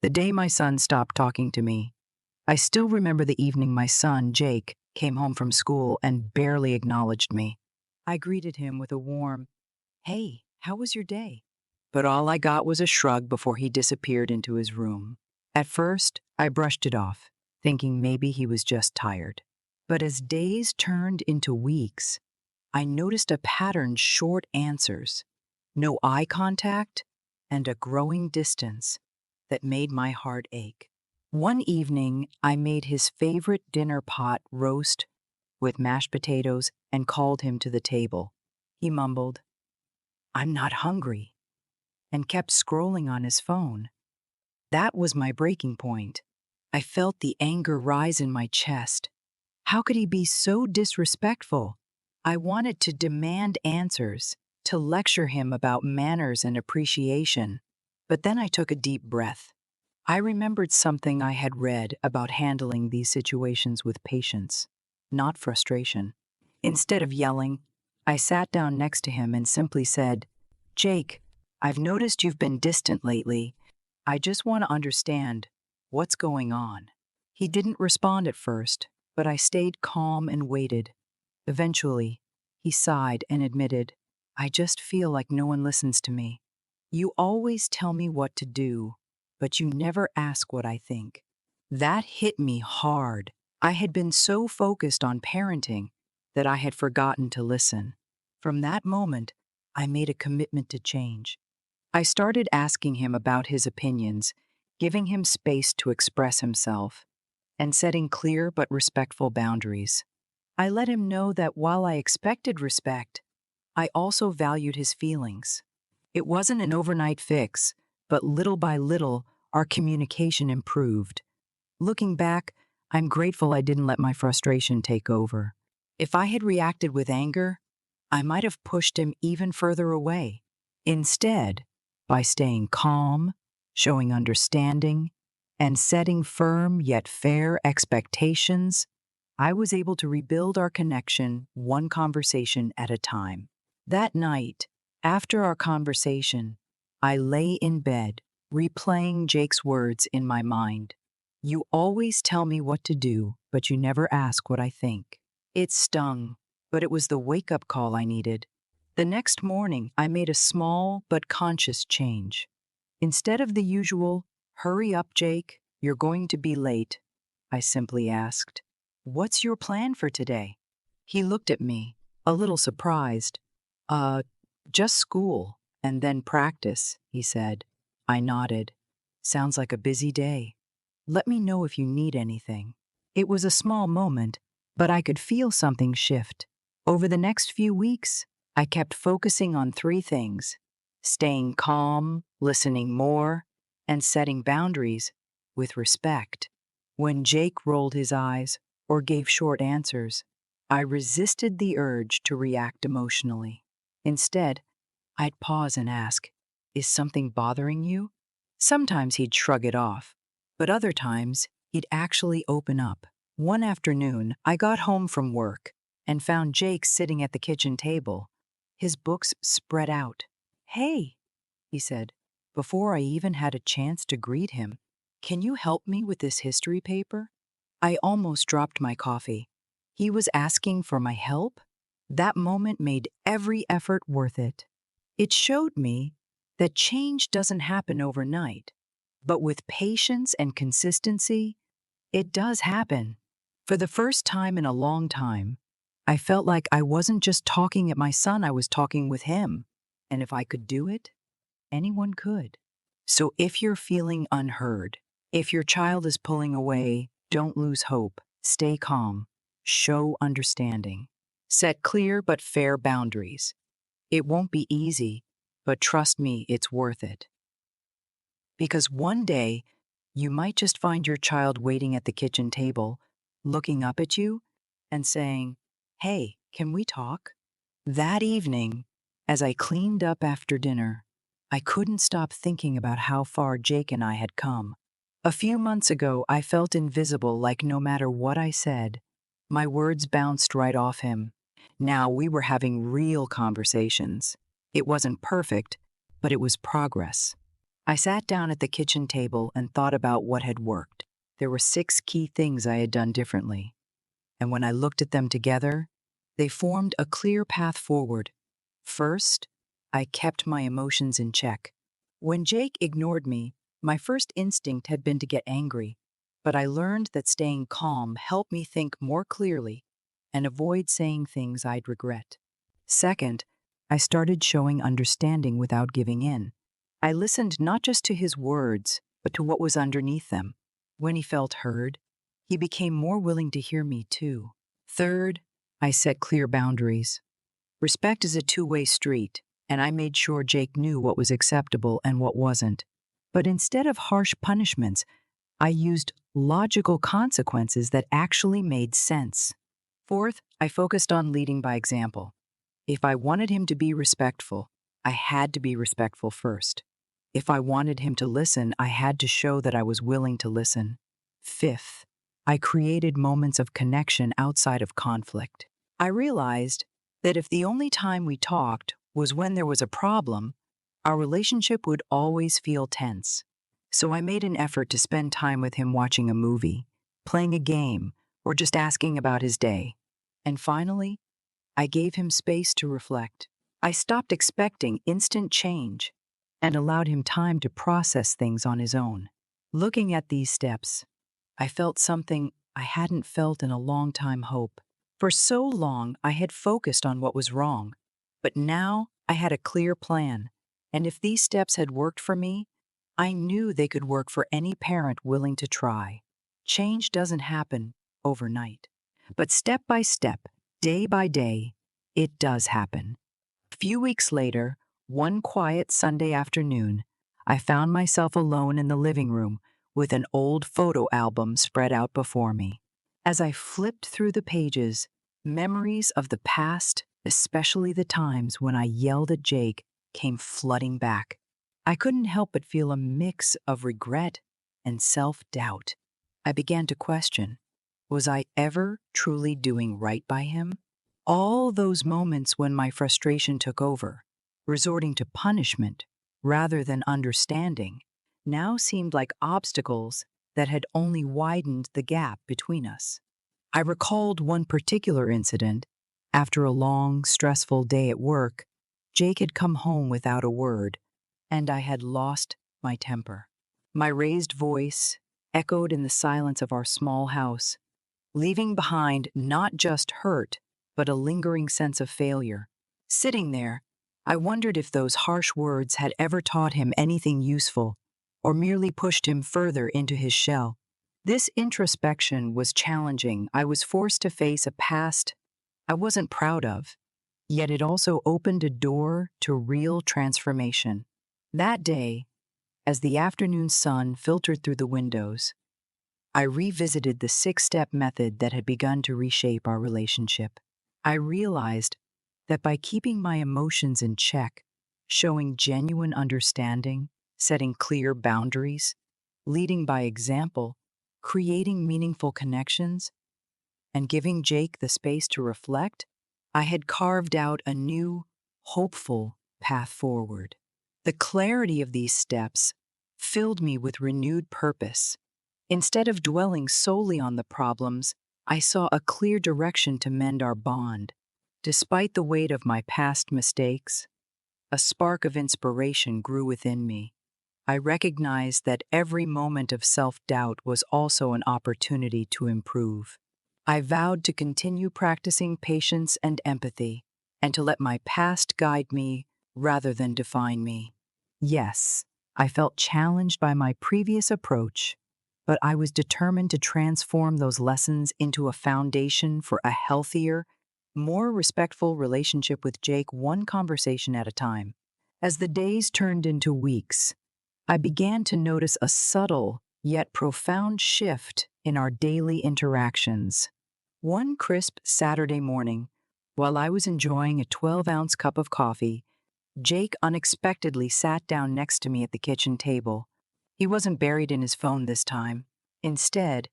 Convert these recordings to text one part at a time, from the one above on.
The day my son stopped talking to me, I still remember the evening my son, Jake, came home from school and barely acknowledged me. I greeted him with a warm, "Hey, how was your day?" But all I got was a shrug before he disappeared into his room. At first, I brushed it off, thinking maybe he was just tired. But as days turned into weeks, I noticed a pattern: short answers, no eye contact, and a growing distance that made my heart ache. One evening, I made his favorite dinner pot roast with mashed potatoes and called him to the table. He mumbled, "I'm not hungry," and kept scrolling on his phone. That was my breaking point. I felt the anger rise in my chest. How could he be so disrespectful? I wanted to demand answers, to lecture him about manners and appreciation. But then I took a deep breath. I remembered something I had read about handling these situations with patience, not frustration. Instead of yelling, I sat down next to him and simply said, "Jake, I've noticed you've been distant lately. I just want to understand what's going on." He didn't respond at first, but I stayed calm and waited. Eventually, he sighed and admitted, "I just feel like no one listens to me. You always tell me what to do, but you never ask what I think." That hit me hard. I had been so focused on parenting that I had forgotten to listen. From that moment, I made a commitment to change. I started asking him about his opinions, giving him space to express himself, and setting clear but respectful boundaries. I let him know that while I expected respect, I also valued his feelings. It wasn't an overnight fix, but little by little, our communication improved. Looking back, I'm grateful I didn't let my frustration take over. If I had reacted with anger, I might have pushed him even further away. Instead, by staying calm, showing understanding, and setting firm yet fair expectations, I was able to rebuild our connection one conversation at a time. That night, after our conversation, I lay in bed, replaying Jake's words in my mind. "You always tell me what to do, but you never ask what I think." It stung, but it was the wake-up call I needed. The next morning, I made a small but conscious change. Instead of the usual, "Hurry up, Jake, you're going to be late," I simply asked, "What's your plan for today?" He looked at me, a little surprised. "Uh, just school, and then practice," he said. I nodded. "Sounds like a busy day. Let me know if you need anything." It was a small moment, but I could feel something shift. Over the next few weeks, I kept focusing on three things: staying calm, listening more, and setting boundaries with respect. When Jake rolled his eyes or gave short answers, I resisted the urge to react emotionally. Instead, I'd pause and ask, "Is something bothering you?" Sometimes he'd shrug it off, but other times he'd actually open up. One afternoon, I got home from work and found Jake sitting at the kitchen table, his books spread out. "Hey," he said, before I even had a chance to greet him, "can you help me with this history paper?" I almost dropped my coffee. He was asking for my help? That moment made every effort worth it. It showed me that change doesn't happen overnight, but with patience and consistency, it does happen. For the first time in a long time, I felt like I wasn't just talking at my son, I was talking with him. And if I could do it, anyone could. So if you're feeling unheard, if your child is pulling away, don't lose hope. Stay calm. Show understanding. Set clear but fair boundaries. It won't be easy, but trust me, it's worth it. Because one day, you might just find your child waiting at the kitchen table, looking up at you and saying, "Hey, can we talk?" That evening, as I cleaned up after dinner, I couldn't stop thinking about how far Jake and I had come. A few months ago, I felt invisible, like no matter what I said, my words bounced right off him. Now we were having real conversations. It wasn't perfect, but it was progress. I sat down at the kitchen table and thought about what had worked. There were 6 key things I had done differently, and when I looked at them together, they formed a clear path forward. First, I kept my emotions in check. When Jake ignored me, my first instinct had been to get angry, but I learned that staying calm helped me think more clearly and avoid saying things I'd regret. Second, I started showing understanding without giving in. I listened not just to his words, but to what was underneath them. When he felt heard, he became more willing to hear me too. Third, I set clear boundaries. Respect is a two-way street, and I made sure Jake knew what was acceptable and what wasn't. But instead of harsh punishments, I used logical consequences that actually made sense. Fourth, I focused on leading by example. If I wanted him to be respectful, I had to be respectful first. If I wanted him to listen, I had to show that I was willing to listen. Fifth, I created moments of connection outside of conflict. I realized that if the only time we talked was when there was a problem, our relationship would always feel tense. So I made an effort to spend time with him watching a movie, playing a game, or just asking about his day. And finally, I gave him space to reflect. I stopped expecting instant change and allowed him time to process things on his own. Looking at these steps, I felt something I hadn't felt in a long time: hope. For so long, I had focused on what was wrong, but now I had a clear plan. And if these steps had worked for me, I knew they could work for any parent willing to try. Change doesn't happen overnight, but step by step, day by day, it does happen. A few weeks later, one quiet Sunday afternoon, I found myself alone in the living room with an old photo album spread out before me. As I flipped through the pages, memories of the past, especially the times when I yelled at Jake, came flooding back. I couldn't help but feel a mix of regret and self-doubt. I began to question, was I ever truly doing right by him? All those moments when my frustration took over, resorting to punishment rather than understanding, now seemed like obstacles that had only widened the gap between us. I recalled one particular incident. After a long, stressful day at work, Jake had come home without a word, and I had lost my temper. My raised voice echoed in the silence of our small house, leaving behind not just hurt, but a lingering sense of failure. Sitting there, I wondered if those harsh words had ever taught him anything useful, or merely pushed him further into his shell. This introspection was challenging. I was forced to face a past I wasn't proud of, yet it also opened a door to real transformation. That day, as the afternoon sun filtered through the windows, I revisited the 6-step method that had begun to reshape our relationship. I realized that by keeping my emotions in check, showing genuine understanding, setting clear boundaries, leading by example, creating meaningful connections, and giving Jake the space to reflect, I had carved out a new, hopeful path forward. The clarity of these steps filled me with renewed purpose. Instead of dwelling solely on the problems, I saw a clear direction to mend our bond. Despite the weight of my past mistakes, a spark of inspiration grew within me. I recognized that every moment of self-doubt was also an opportunity to improve. I vowed to continue practicing patience and empathy, and to let my past guide me rather than define me. Yes, I felt challenged by my previous approach, but I was determined to transform those lessons into a foundation for a healthier, more respectful relationship with Jake, one conversation at a time. As the days turned into weeks, I began to notice a subtle yet profound shift in our daily interactions. One crisp Saturday morning, while I was enjoying a 12-ounce cup of coffee, Jake unexpectedly sat down next to me at the kitchen table. He wasn't buried in his phone this time. Instead,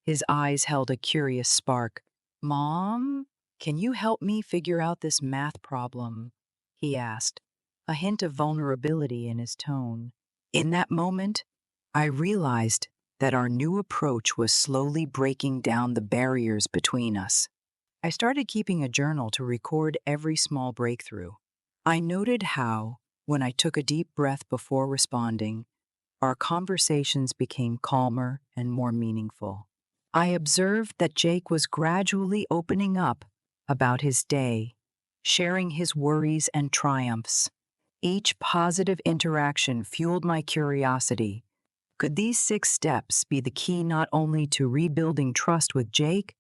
his eyes held a curious spark. "Mom, can you help me figure out this math problem?" he asked, a hint of vulnerability in his tone. In that moment, I realized that our new approach was slowly breaking down the barriers between us. I started keeping a journal to record every small breakthrough. I noted how, when I took a deep breath before responding, our conversations became calmer and more meaningful. I observed that Jake was gradually opening up about his day, sharing his worries and triumphs. Each positive interaction fueled my curiosity. Could these 6 steps be the key not only to rebuilding trust with Jake,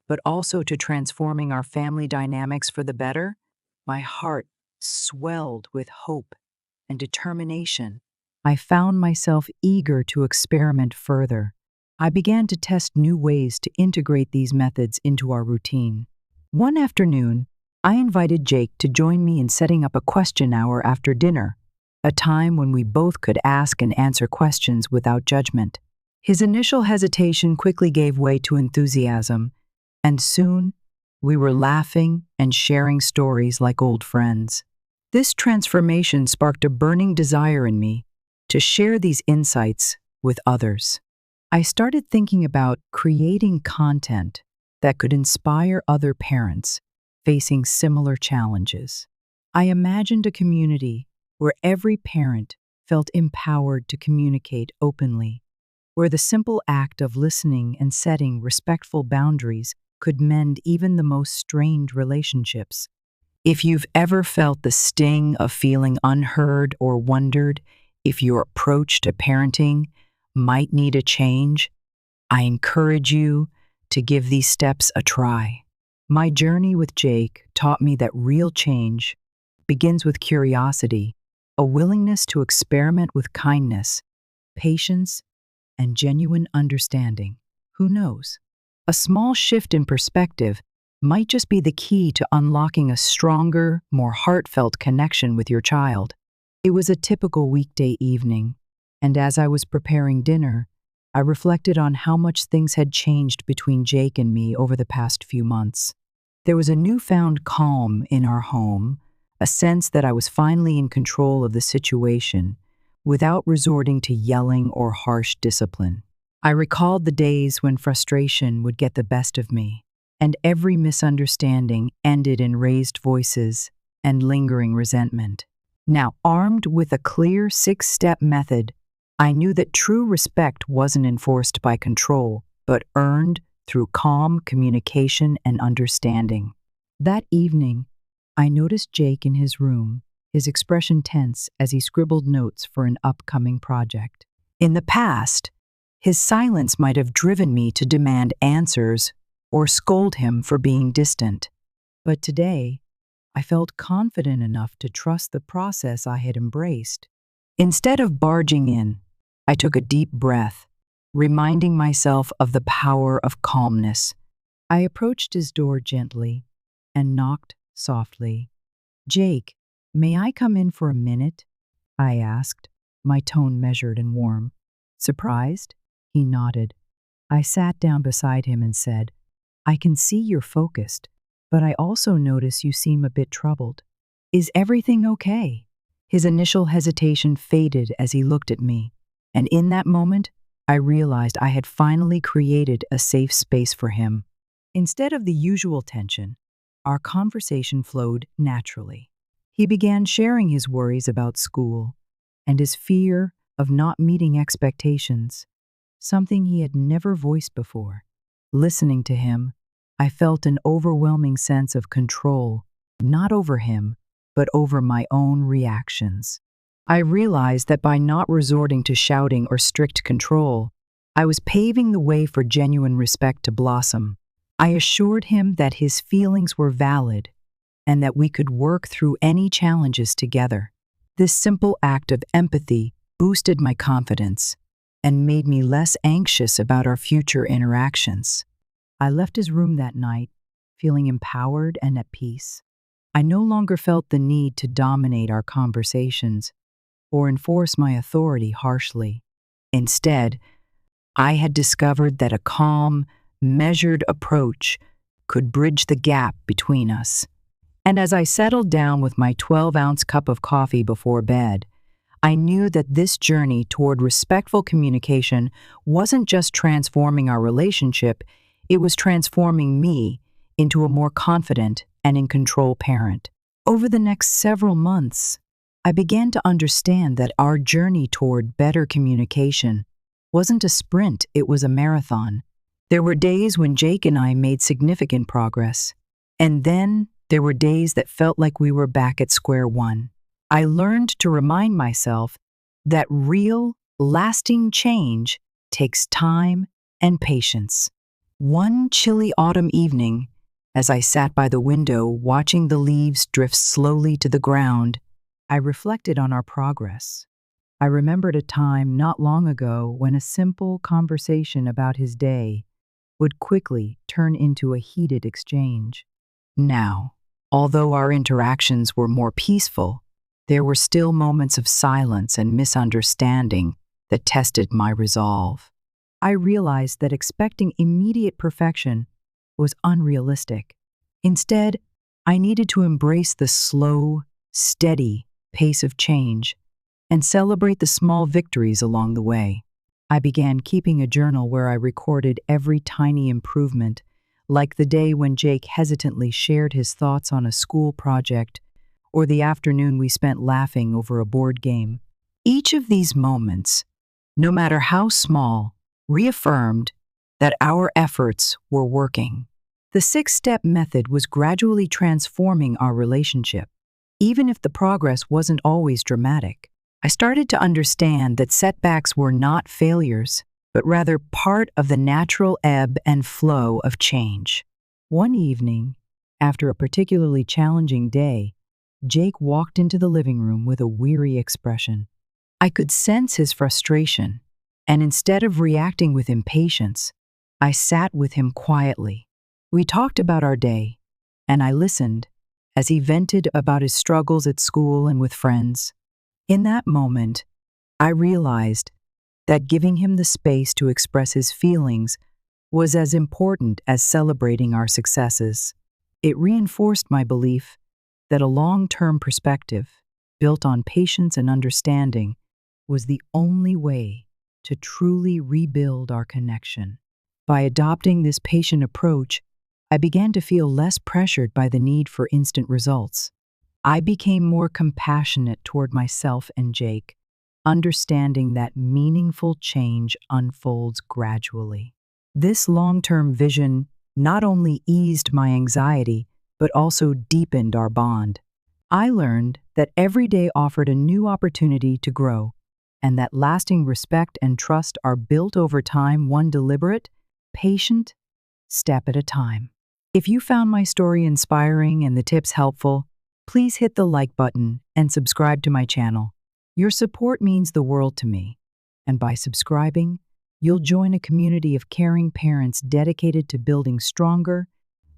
but also to transforming our family dynamics for the better? My heart swelled with hope and determination. I found myself eager to experiment further. I began to test new ways to integrate these methods into our routine. One afternoon, I invited Jake to join me in setting up a question hour after dinner, a time when we both could ask and answer questions without judgment. His initial hesitation quickly gave way to enthusiasm, and soon we were laughing and sharing stories like old friends. This transformation sparked a burning desire in me to share these insights with others. I started thinking about creating content that could inspire other parents facing similar challenges. I imagined a community where every parent felt empowered to communicate openly, where the simple act of listening and setting respectful boundaries could mend even the most strained relationships. If you've ever felt the sting of feeling unheard or wondered if your approach to parenting might need a change, I encourage you to give these steps a try. My journey with Jake taught me that real change begins with curiosity, a willingness to experiment with kindness, patience, and genuine understanding. Who knows? A small shift in perspective might just be the key to unlocking a stronger, more heartfelt connection with your child. It was a typical weekday evening, and as I was preparing dinner, I reflected on how much things had changed between Jake and me over the past few months. There was a newfound calm in our home, a sense that I was finally in control of the situation without resorting to yelling or harsh discipline. I recalled the days when frustration would get the best of me, and every misunderstanding ended in raised voices and lingering resentment. Now, armed with a clear 6-step method, I knew that true respect wasn't enforced by control, but earned through calm communication and understanding. That evening, I noticed Jake in his room, his expression tense as he scribbled notes for an upcoming project. In the past, his silence might have driven me to demand answers or scold him for being distant. But today, I felt confident enough to trust the process I had embraced. Instead of barging in, I took a deep breath, reminding myself of the power of calmness. I approached his door gently and knocked softly. "Jake, may I come in for a minute?" I asked, my tone measured and warm. Surprised? He nodded. I sat down beside him and said, "I can see you're focused, but I also notice you seem a bit troubled. Is everything okay?" His initial hesitation faded as he looked at me, and in that moment, I realized I had finally created a safe space for him. Instead of the usual tension, our conversation flowed naturally. He began sharing his worries about school and his fear of not meeting expectations, something he had never voiced before. Listening to him, I felt an overwhelming sense of control, not over him, but over my own reactions. I realized that by not resorting to shouting or strict control, I was paving the way for genuine respect to blossom. I assured him that his feelings were valid and that we could work through any challenges together. This simple act of empathy boosted my confidence and made me less anxious about our future interactions. I left his room that night, feeling empowered and at peace. I no longer felt the need to dominate our conversations or enforce my authority harshly. Instead, I had discovered that a calm, measured approach could bridge the gap between us. And as I settled down with my 12-ounce cup of coffee before bed, I knew that this journey toward respectful communication wasn't just transforming our relationship, it was transforming me into a more confident and in control parent. Over the next several months, I began to understand that our journey toward better communication wasn't a sprint, it was a marathon. There were days when Jake and I made significant progress, and then there were days that felt like we were back at square one. I learned to remind myself that real, lasting change takes time and patience. One chilly autumn evening, as I sat by the window watching the leaves drift slowly to the ground, I reflected on our progress. I remembered a time not long ago when a simple conversation about his day would quickly turn into a heated exchange. Now, although our interactions were more peaceful, there were still moments of silence and misunderstanding that tested my resolve. I realized that expecting immediate perfection was unrealistic. Instead, I needed to embrace the slow, steady pace of change and celebrate the small victories along the way. I began keeping a journal where I recorded every tiny improvement, like the day when Jake hesitantly shared his thoughts on a school project or the afternoon we spent laughing over a board game. Each of these moments, no matter how small, reaffirmed that our efforts were working. The 6-step method was gradually transforming our relationship. Even if the progress wasn't always dramatic, I started to understand that setbacks were not failures, but rather part of the natural ebb and flow of change. One evening, after a particularly challenging day, Jake walked into the living room with a weary expression. I could sense his frustration, and instead of reacting with impatience, I sat with him quietly. We talked about our day, and I listened as he vented about his struggles at school and with friends. In that moment, I realized that giving him the space to express his feelings was as important as celebrating our successes. It reinforced my belief that a long-term perspective, built on patience and understanding, was the only way to truly rebuild our connection. By adopting this patient approach, I began to feel less pressured by the need for instant results. I became more compassionate toward myself and Jake, understanding that meaningful change unfolds gradually. This long-term vision not only eased my anxiety, but also deepened our bond. I learned that every day offered a new opportunity to grow, and that lasting respect and trust are built over time, one deliberate, patient step at a time. If you found my story inspiring and the tips helpful, please hit the like button and subscribe to my channel. Your support means the world to me, and by subscribing, you'll join a community of caring parents dedicated to building stronger,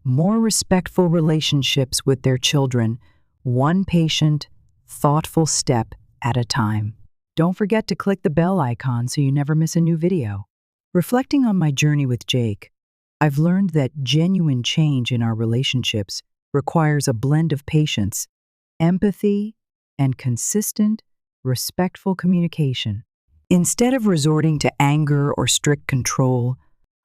more respectful relationships with their children, one patient, thoughtful step at a time. Don't forget to click the bell icon so you never miss a new video. Reflecting on my journey with Jake, I've learned that genuine change in our relationships requires a blend of patience, empathy, and consistent, respectful communication. Instead of resorting to anger or strict control,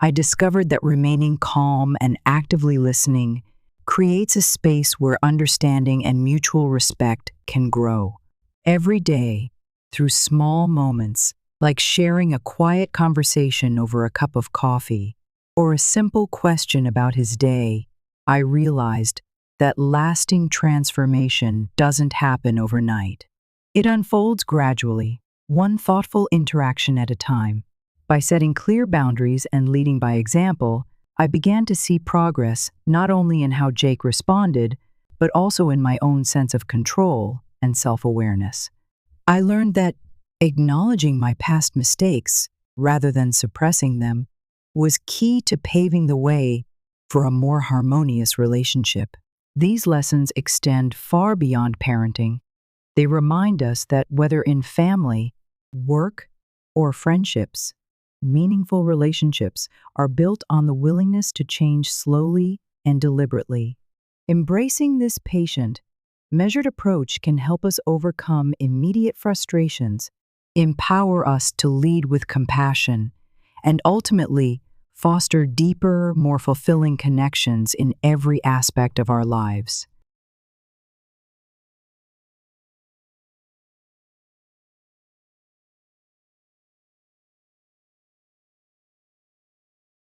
I discovered that remaining calm and actively listening creates a space where understanding and mutual respect can grow. Every day, through small moments, like sharing a quiet conversation over a cup of coffee or a simple question about his day, I realized that lasting transformation doesn't happen overnight. It unfolds gradually, one thoughtful interaction at a time. By setting clear boundaries and leading by example, I began to see progress not only in how Jake responded, but also in my own sense of control and self-awareness. I learned that acknowledging my past mistakes, rather than suppressing them, was key to paving the way for a more harmonious relationship. These lessons extend far beyond parenting. They remind us that whether in family, work, or friendships, meaningful relationships are built on the willingness to change slowly and deliberately. Embracing this patient, Measured approach can help us overcome immediate frustrations, empower us to lead with compassion, and ultimately foster deeper, more fulfilling connections in every aspect of our lives.